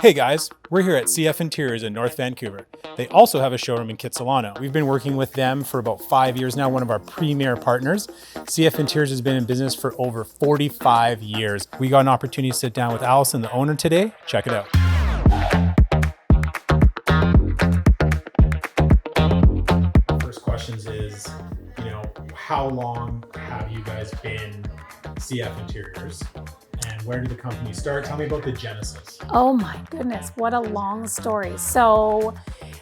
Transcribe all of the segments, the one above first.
Hey guys, we're here at CF Interiors in North Vancouver. They also have a showroom in Kitsilano. We've been working with them for about 5 years now, one of our premier partners. CF Interiors has been in business for over 45 years. We got an opportunity to sit down with Allison, the owner, today. Check it out. First questions is, how long have you guys been CF Interiors? And where did the company start? Tell me about the genesis. Oh my goodness, what a long story. So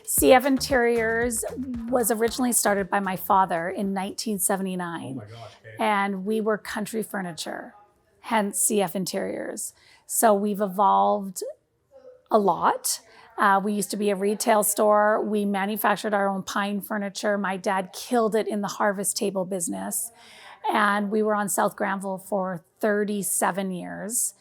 CF Interiors was originally started by my father in 1979. Oh my gosh. Okay. And we were country furniture, hence CF Interiors. So we've evolved a lot. We used to be a retail store. We manufactured our own pine furniture. My dad killed it in the harvest table business. And we were on South Granville for 37 years.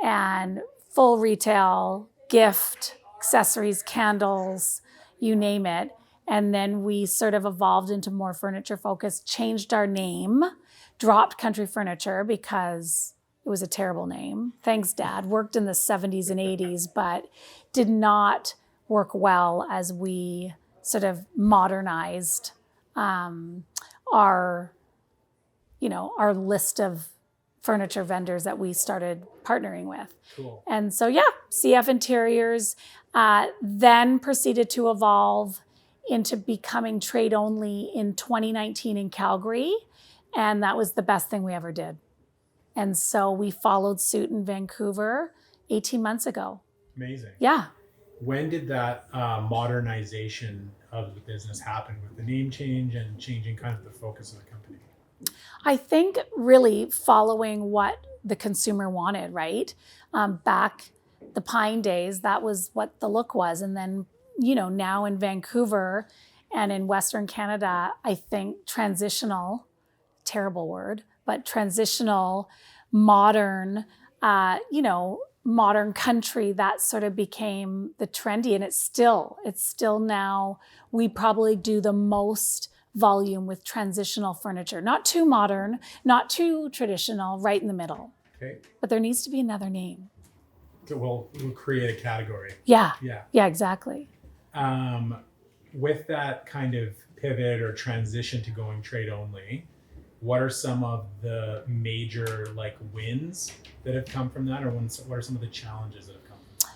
And full retail, gift, accessories, candles, you name it. And then we sort of evolved into more furniture focused, changed our name, dropped country furniture because it was a terrible name. Thanks, Dad. Worked in the 70s and 80s, but did not work well as we sort of modernized our list of furniture vendors that we started partnering with. Cool. And so, CF Interiors then proceeded to evolve into becoming trade only in 2019 in Calgary. And that was the best thing we ever did. And so we followed suit in Vancouver 18 months ago. Amazing. Yeah. When did that modernization of the business happen with the name change and changing kind of the focus of the company? I think really following what the consumer wanted, right? Back the Pine days, that was what the look was. And then, now in Vancouver and in Western Canada, I think transitional, terrible word, but transitional, modern, modern country, that sort of became the trendy. And it's still now, we probably do the most volume with transitional furniture. Not too modern, not too traditional, right in the middle. Okay. But there needs to be another name. So we'll create a category. Yeah, exactly. With that kind of pivot or transition to going trade only, what are some of the major wins that have come from that, or what are some of the challenges that have come from that?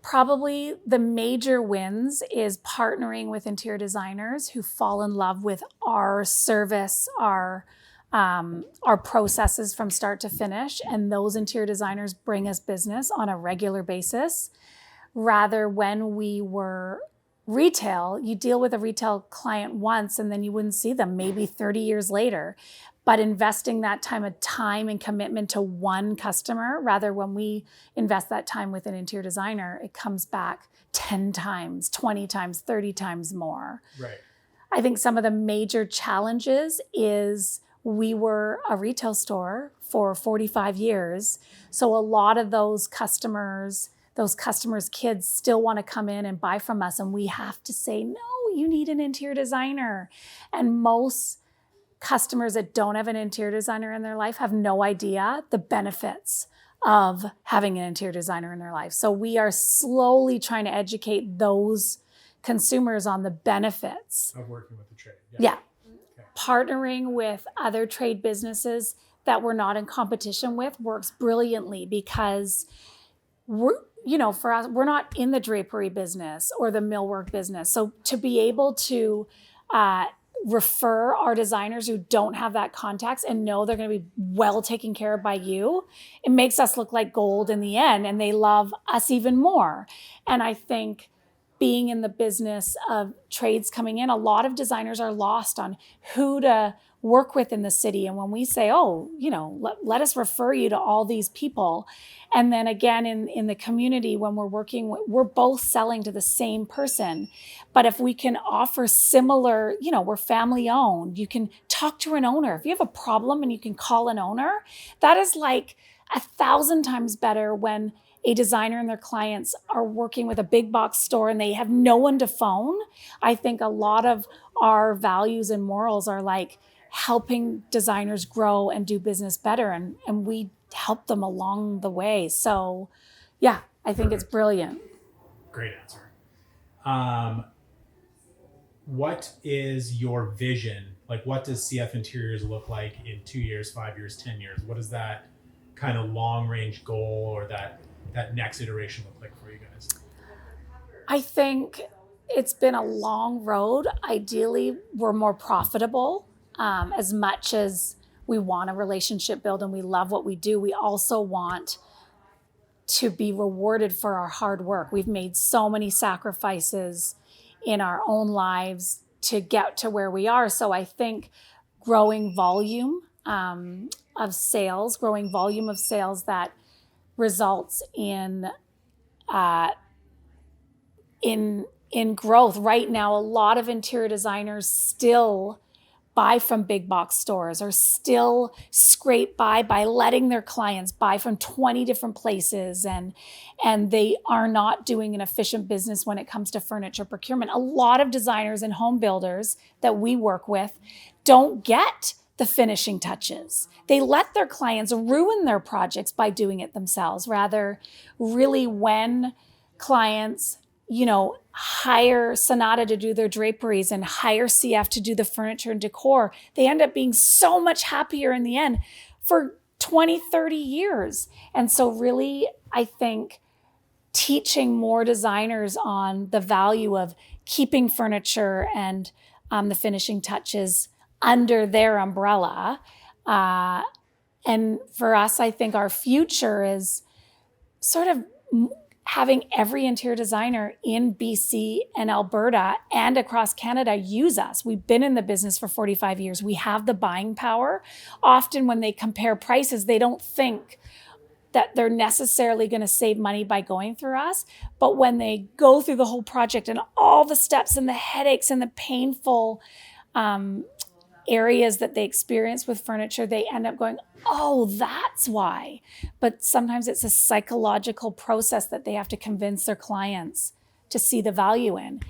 Probably the major wins is partnering with interior designers who fall in love with our service, our processes from start to finish. And those interior designers bring us business on a regular basis. Rather, when we were retail, you deal with a retail client once and then you wouldn't see them maybe 30 years later. But investing that time and commitment to one customer, rather when we invest that time with an interior designer, it comes back 10 times, 20 times, 30 times more. Right. I think some of the major challenges is we were a retail store for 45 years. So a lot of those customers' kids still want to come in and buy from us. And we have to say, no, you need an interior designer. And most customers that don't have an interior designer in their life have no idea the benefits of having an interior designer in their life. So we are slowly trying to educate those consumers on the benefits of working with the trade. Yeah. Okay. Partnering with other trade businesses that we're not in competition with works brilliantly because for us, we're not in the drapery business or the millwork business. So to be able to refer our designers who don't have that contacts and know they're going to be well taken care of by you, it makes us look like gold in the end, and they love us even more. And I think being in the business of trades coming in, a lot of designers are lost on who to work with in the city. And when we say, let us refer you to all these people. And then again, in the community, when we're working, we're both selling to the same person. But if we can offer similar, we're family owned, you can talk to an owner. If you have a problem and you can call an owner, that is like 1,000 times better when a designer and their clients are working with a big box store and they have no one to phone. I think a lot of our values and morals are like helping designers grow and do business better. And we help them along the way. So yeah, I think it's brilliant. Great answer. What is your vision? Like, what does CF Interiors look like in 2 years, 5 years, 10 years? What does that kind of long range goal or that next iteration look like for you guys? I think it's been a long road. Ideally, we're more profitable. As much as we want a relationship build and we love what we do, we also want to be rewarded for our hard work. We've made so many sacrifices in our own lives to get to where we are. So I think growing volume of sales, that results in growth. Right now, a lot of interior designers still buy from big box stores or still scrape by letting their clients buy from 20 different places, and they are not doing an efficient business when it comes to furniture procurement. A lot of designers and home builders that we work with don't get the finishing touches. They let their clients ruin their projects by doing it themselves. Rather, really, when clients hire Sonata to do their draperies and hire CF to do the furniture and decor, they end up being so much happier in the end for 20, 30 years. And so really, I think teaching more designers on the value of keeping furniture and the finishing touches under their umbrella. And for us, I think our future is sort of having every interior designer in BC and Alberta and across Canada use us. We've been in the business for 45 years. We have the buying power. Often when they compare prices, they don't think that they're necessarily going to save money by going through us. But when they go through the whole project and all the steps and the headaches and the painful areas that they experience with furniture, they end up going, oh, that's why. But sometimes it's a psychological process that they have to convince their clients to see the value in.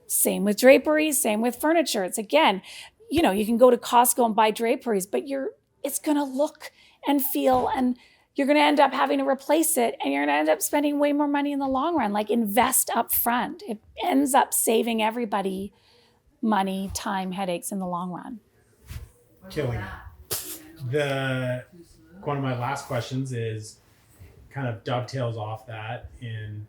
Same with draperies, same with furniture. It's again, you can go to Costco and buy draperies, but it's going to look and feel, and you're going to end up having to replace it, and you're going to end up spending way more money in the long run. Like, invest up front. It ends up saving everybody money, time, headaches in the long run. Killing it. One of my last questions is kind of dovetails off that in,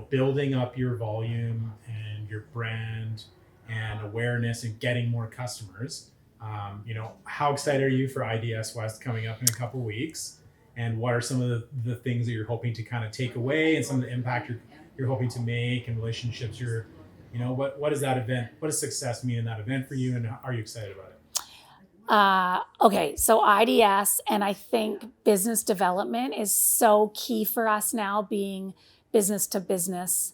building up your volume and your brand and awareness and getting more customers. How excited are you for IDS West coming up in a couple of weeks? And what are some of the things that you're hoping to kind of take away, and some of the impact you're hoping to make, and relationships what does that event, what does success mean in that event for you, and are you excited about it? Okay, so IDS, and I think business development is so key for us now, being business to business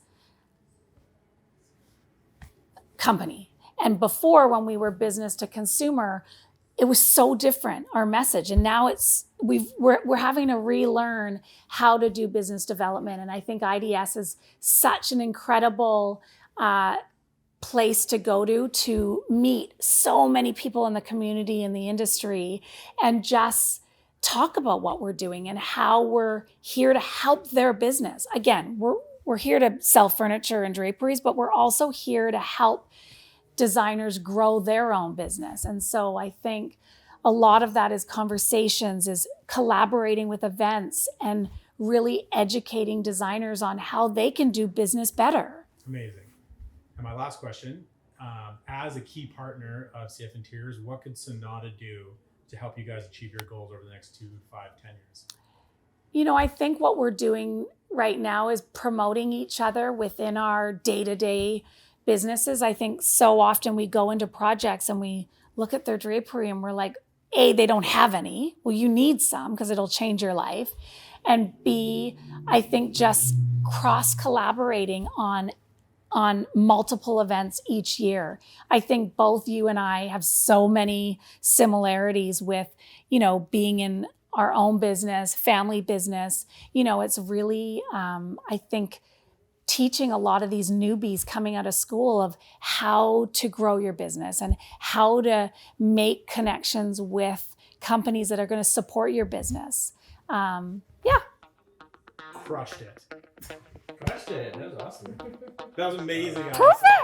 company. And before, when we were business to consumer, it was so different, our message. And now we're having to relearn how to do business development. And I think IDS is such an incredible place to go to meet so many people in the community, in the industry, and just talk about what we're doing and how we're here to help their business. Again, we're here to sell furniture and draperies, but we're also here to help designers grow their own business. And so I think a lot of that is conversations, is collaborating with events, and really educating designers on how they can do business better. Amazing. And my last question, as a key partner of CF Interiors, what could Sonata do to help you guys achieve your goals over the next 2, 5, 10 years? I think what we're doing right now is promoting each other within our day-to-day businesses. I think so often we go into projects and we look at their drapery and we're like, A, they don't have any. Well, you need some because it'll change your life. And B, I think just cross-collaborating on multiple events each year. I think both you and I have so many similarities with, being in our own business, family business. It's really, I think, teaching a lot of these newbies coming out of school of how to grow your business and how to make connections with companies that are going to support your business. Crushed it. crushed it. That was awesome. That was amazing. Perfect.